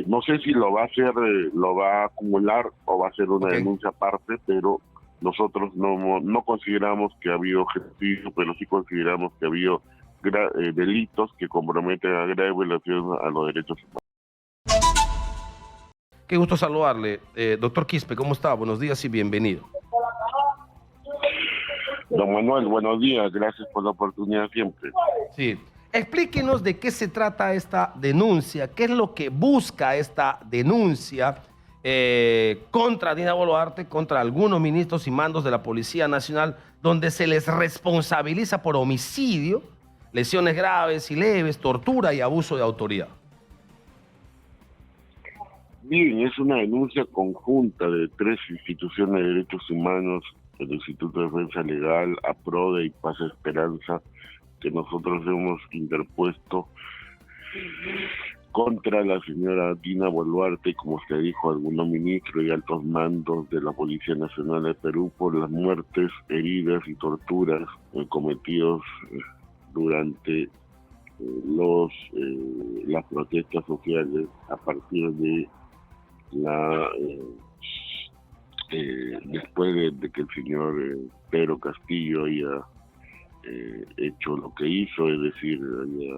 No sé si lo va a hacer, lo va a acumular o va a ser una denuncia aparte, pero nosotros no consideramos que ha habido genocidio, pero sí consideramos que ha habido delitos que comprometen a grave violación a los derechos humanos. Qué gusto saludarle. Doctor Quispe, ¿cómo está? Buenos días y bienvenido. Don Manuel, buenos días. Gracias por la oportunidad siempre. Sí. Explíquenos de qué se trata esta denuncia, qué es lo que busca esta denuncia contra Dina Boluarte, contra algunos ministros y mandos de la Policía Nacional, donde se les responsabiliza por homicidio, lesiones graves y leves, tortura y abuso de autoridad. Bien, es una denuncia conjunta de 3 instituciones de derechos humanos, el Instituto de Defensa Legal, APRODE y Paz Esperanza, que nosotros hemos interpuesto contra la señora Dina Boluarte, como usted dijo, algunos ministros y altos mandos de la Policía Nacional de Perú por las muertes, heridas y torturas cometidos durante las protestas sociales a partir de después de que el señor Pedro Castillo haya hecho lo que hizo, es decir, haya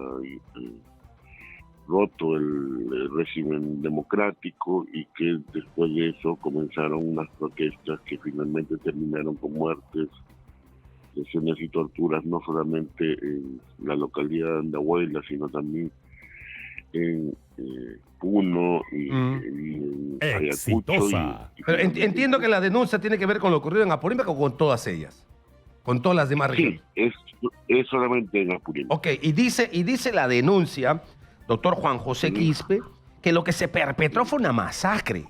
roto el régimen democrático, y que después de eso comenzaron unas protestas que finalmente terminaron con muertes, lesiones y torturas, no solamente en la localidad de Andahuayla, sino también en Puno y en Ayacucho. Pero entiendo que la denuncia tiene que ver con lo ocurrido en Apurímac o con todas ellas, con todas las demás regiones. Sí, es solamente en Apurímac. Ok, y dice la denuncia, doctor Juan José Quispe, que lo que se perpetró fue una masacre.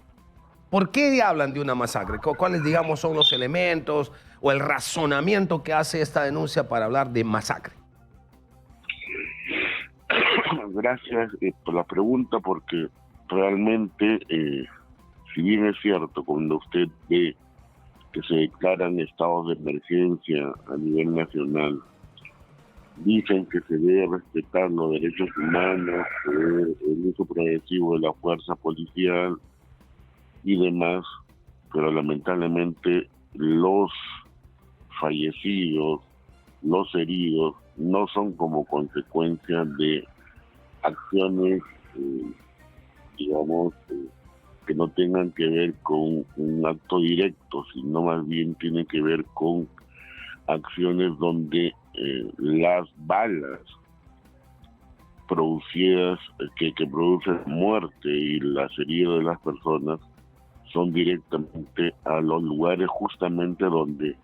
¿Por qué hablan de una masacre? ¿Cuáles, digamos, son los elementos o el razonamiento que hace esta denuncia para hablar de masacre? Gracias por la pregunta, porque realmente, si bien es cierto, cuando usted ve que se declaran estados de emergencia a nivel nacional, dicen que se debe respetar los derechos humanos, el uso progresivo de la fuerza policial y demás, pero lamentablemente los fallecidos, los heridos, no son como consecuencia de acciones, digamos, que no tengan que ver con un acto directo, sino más bien tiene que ver con acciones donde las balas producidas, que producen muerte, y las heridas de las personas son directamente a los lugares justamente donde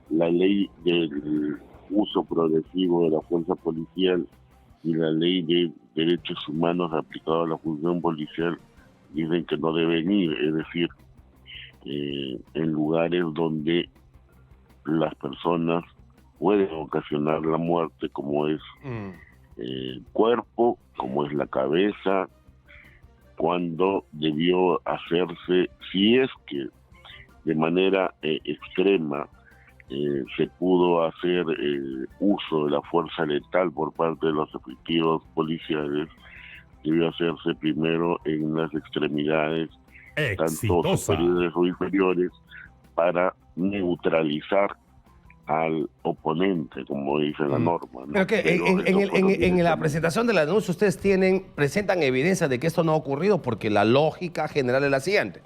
la ley del uso progresivo de la fuerza policial y la ley de derechos humanos aplicada a la función policial dicen que no deben ir, es decir, en lugares donde las personas pueden ocasionar la muerte, como es el cuerpo, como es la cabeza, cuando debió hacerse, si es que de manera extrema se pudo hacer uso de la fuerza letal por parte de los efectivos policiales, debió hacerse primero en las extremidades, tanto superiores o inferiores, para neutralizar al oponente, como dice la norma, ¿no? Pero que en la presentación de la denuncia ustedes presentan evidencia de que esto no ha ocurrido, porque la lógica general es la siguiente,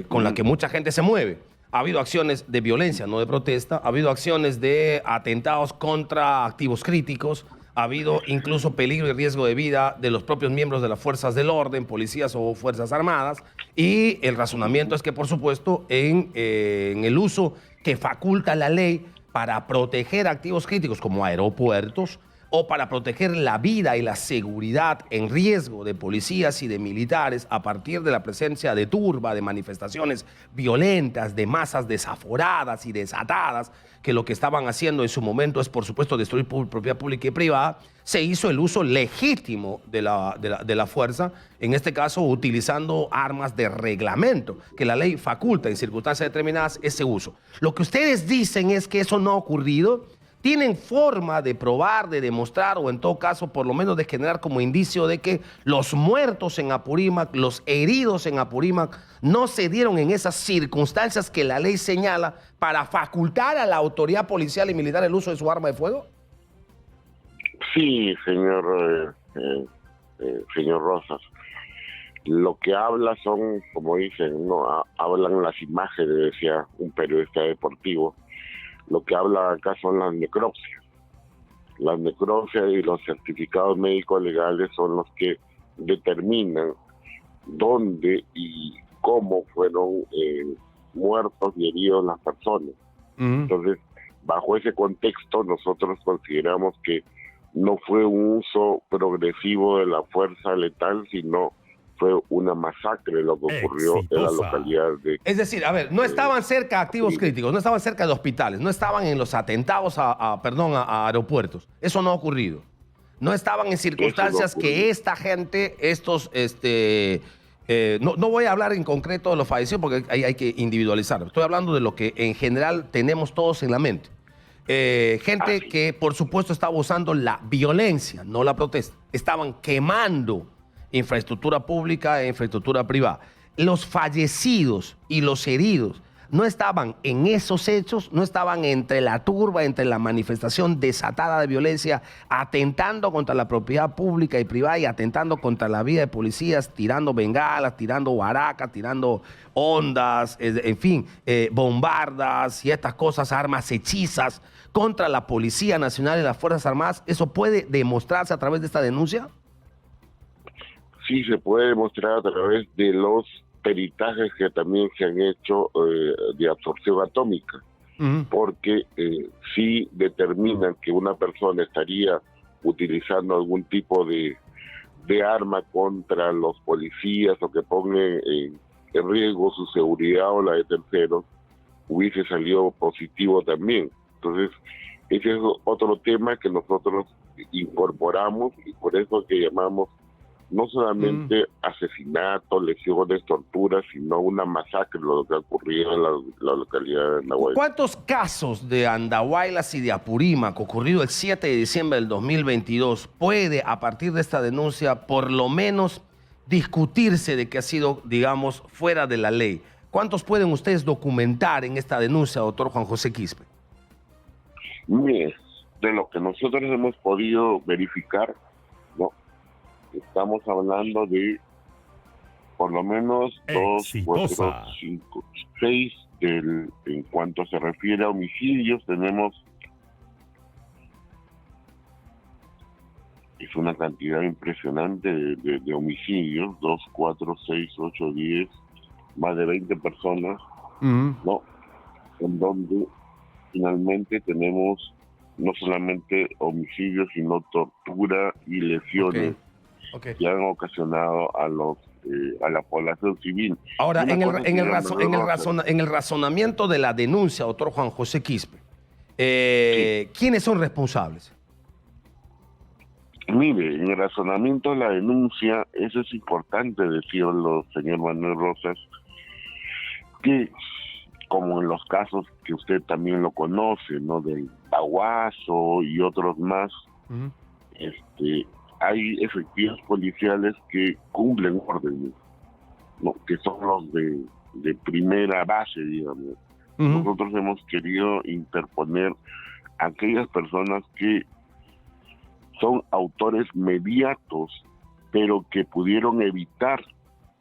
con la que mucha gente se mueve. Ha habido acciones de violencia, no de protesta, ha habido acciones de atentados contra activos críticos, ha habido incluso peligro y riesgo de vida de los propios miembros de las fuerzas del orden, policías o fuerzas armadas, y el razonamiento es que, por supuesto, en el uso que faculta la ley para proteger activos críticos como aeropuertos, o para proteger la vida y la seguridad en riesgo de policías y de militares a partir de la presencia de turba, de manifestaciones violentas, de masas desaforadas y desatadas, que lo que estaban haciendo en su momento es, por supuesto, destruir propiedad pública y privada, se hizo el uso legítimo de la fuerza, en este caso utilizando armas de reglamento, que la ley faculta en circunstancias determinadas ese uso. Lo que ustedes dicen es que eso no ha ocurrido. ¿Tienen forma de probar, de demostrar o en todo caso por lo menos de generar como indicio de que los muertos en Apurímac, los heridos en Apurímac no se dieron en esas circunstancias que la ley señala para facultar a la autoridad policial y militar el uso de su arma de fuego? Sí, señor Rosas. Lo que habla son, como dicen, no hablan las imágenes, decía un periodista deportivo. Lo que habla acá son las necropsias. Las necropsias y los certificados médicos legales son los que determinan dónde y cómo fueron muertos y heridos las personas. Entonces, bajo ese contexto, nosotros consideramos que no fue un uso progresivo de la fuerza letal, sino fue una masacre lo que ocurrió en la localidad de... Es decir, a ver, no estaban cerca de activos críticos, no estaban cerca de hospitales, no estaban en los atentados a aeropuertos. Eso no ha ocurrido. No estaban en circunstancias que esta gente, no voy a hablar en concreto de los fallecidos porque hay que individualizar. Estoy hablando de lo que en general tenemos todos en la mente. Gente que, por supuesto, estaba usando la violencia, no la protesta. Estaban quemando infraestructura pública e infraestructura privada. Los fallecidos y los heridos no estaban en esos hechos, no estaban entre la turba, entre la manifestación desatada de violencia, atentando contra la propiedad pública y privada y atentando contra la vida de policías, tirando bengalas, tirando baracas, tirando ondas, en fin, bombardas y estas cosas, armas hechizas contra la Policía Nacional y las Fuerzas Armadas. ¿Eso puede demostrarse a través de esta denuncia? Sí, se puede demostrar a través de los peritajes que también se han hecho de absorción atómica, porque sí determinan que una persona estaría utilizando algún tipo de arma contra los policías o que pongan en riesgo su seguridad o la de terceros, hubiese salido positivo también. Entonces, ese es otro tema que nosotros incorporamos y por eso que llamamos no solamente asesinatos, lesiones, torturas, sino una masacre, lo que ha ocurrido en la localidad de Andahuaylas. ¿Cuántos casos de Andahuaylas y de Apurímac ocurrido el 7 de diciembre del 2022 puede, a partir de esta denuncia, por lo menos discutirse de que ha sido, digamos, fuera de la ley? ¿Cuántos pueden ustedes documentar en esta denuncia, doctor Juan José Quispe? Mire, de lo que nosotros hemos podido verificar, ¿no? Estamos hablando de por lo menos 2, 4, 5, 6 en cuanto se refiere a homicidios. Tenemos es una cantidad impresionante de homicidios, 2, 4, 6, 8, 10, más de 20 personas, ¿no? En donde finalmente tenemos no solamente homicidios, sino tortura y lesiones que han ocasionado a la población civil. Ahora, en el razonamiento de la denuncia, doctor Juan José Quispe, ¿quiénes son responsables? Mire, en el razonamiento de la denuncia, eso es importante decirlo, señor Manuel Rosas, que como en los casos que usted también lo conoce, ¿no? Del Baguazo y otros más, hay efectivos policiales que cumplen órdenes, ¿no? Que son los de primera base, digamos. Nosotros hemos querido interponer a aquellas personas que son autores mediatos, pero que pudieron evitar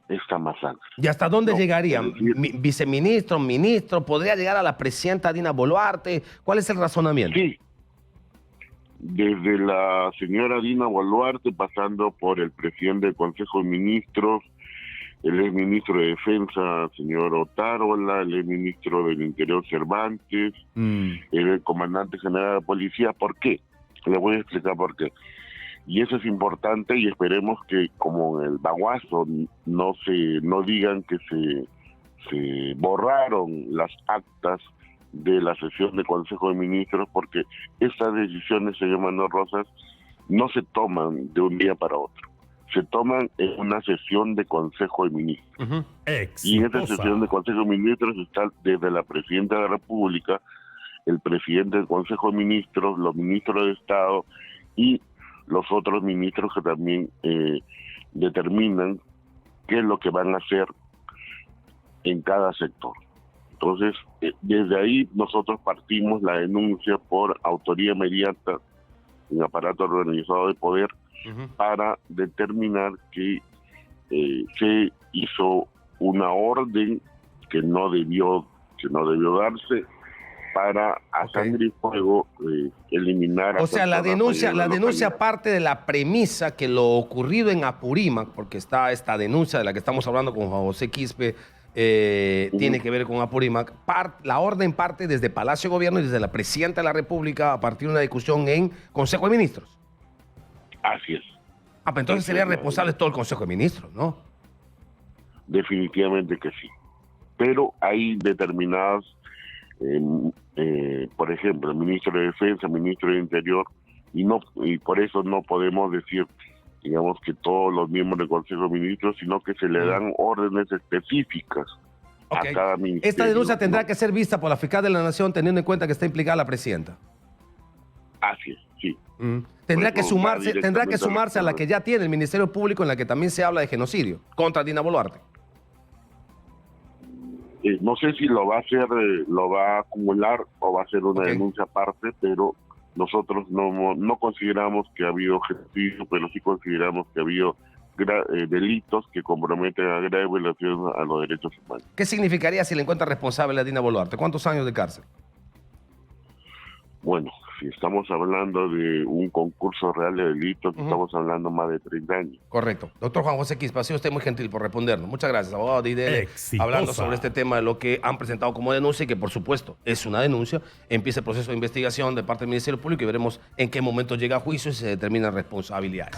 esta masacre. ¿Y hasta dónde llegaría? ¿Viceministro, ministro? ¿Podría llegar a la presidenta Dina Boluarte? ¿Cuál es el razonamiento? Sí. Desde la señora Dina Boluarte, pasando por el presidente del Consejo de Ministros, el exministro de Defensa, señor Otárola, el exministro del Interior, Cervantes, el comandante general de la policía. ¿Por qué? Le voy a explicar por qué. Y eso es importante y esperemos que, como en el Baguazo, no digan que se borraron las actas de la sesión del Consejo de Ministros, porque estas decisiones, señor Manuel Rosas, no se toman de un día para otro. Se toman en una sesión de Consejo de Ministros. Y en esta sesión de Consejo de Ministros está desde la Presidenta de la República el presidente del Consejo de Ministros, los ministros de Estado y los otros ministros que también determinan qué es lo que van a hacer en cada sector. Entonces, desde ahí nosotros partimos la denuncia por autoría inmediata en aparato organizado de poder para determinar que se hizo una orden que no debió darse para a sangre y fuego eliminar. O sea, la denuncia parte de la premisa que lo ocurrido en Apurímac, porque está esta denuncia de la que estamos hablando con Juan José Quispe, tiene que ver con Apurímac. La orden parte desde Palacio de Gobierno y desde la Presidenta de la República a partir de una discusión en Consejo de Ministros. Así es. Ah, pero entonces sería responsable todo el Consejo de Ministros, ¿no? Definitivamente que sí. Pero hay determinadas, por ejemplo, el ministro de Defensa, el ministro de Interior, y por eso no podemos decir, digamos, que todos los miembros del Consejo de Ministros, sino que se le dan órdenes específicas a cada ministerio. Esta denuncia tendrá que ser vista por la fiscal de la Nación, teniendo en cuenta que está implicada la presidenta. Así es, sí. Tendrá que sumarse a la que ya tiene el Ministerio Público, en la que también se habla de genocidio contra Dina Boluarte. No sé si lo va a hacer, lo va a acumular o va a ser una denuncia aparte, pero nosotros no consideramos que ha habido genocidio, pero sí consideramos que ha habido delitos que comprometen a grave violación a los derechos humanos. ¿Qué significaría si le encuentra responsable a Dina Boluarte? ¿Cuántos años de cárcel? Bueno, si estamos hablando de un concurso real de delitos, estamos hablando más de 30 años. Correcto. Doctor Juan José Quispe, ha sido usted muy gentil por respondernos. Muchas gracias, abogado de IDL, hablando sobre este tema de lo que han presentado como denuncia y que, por supuesto, es una denuncia. Empieza el proceso de investigación de parte del Ministerio Público y veremos en qué momento llega a juicio y se determinan responsabilidades.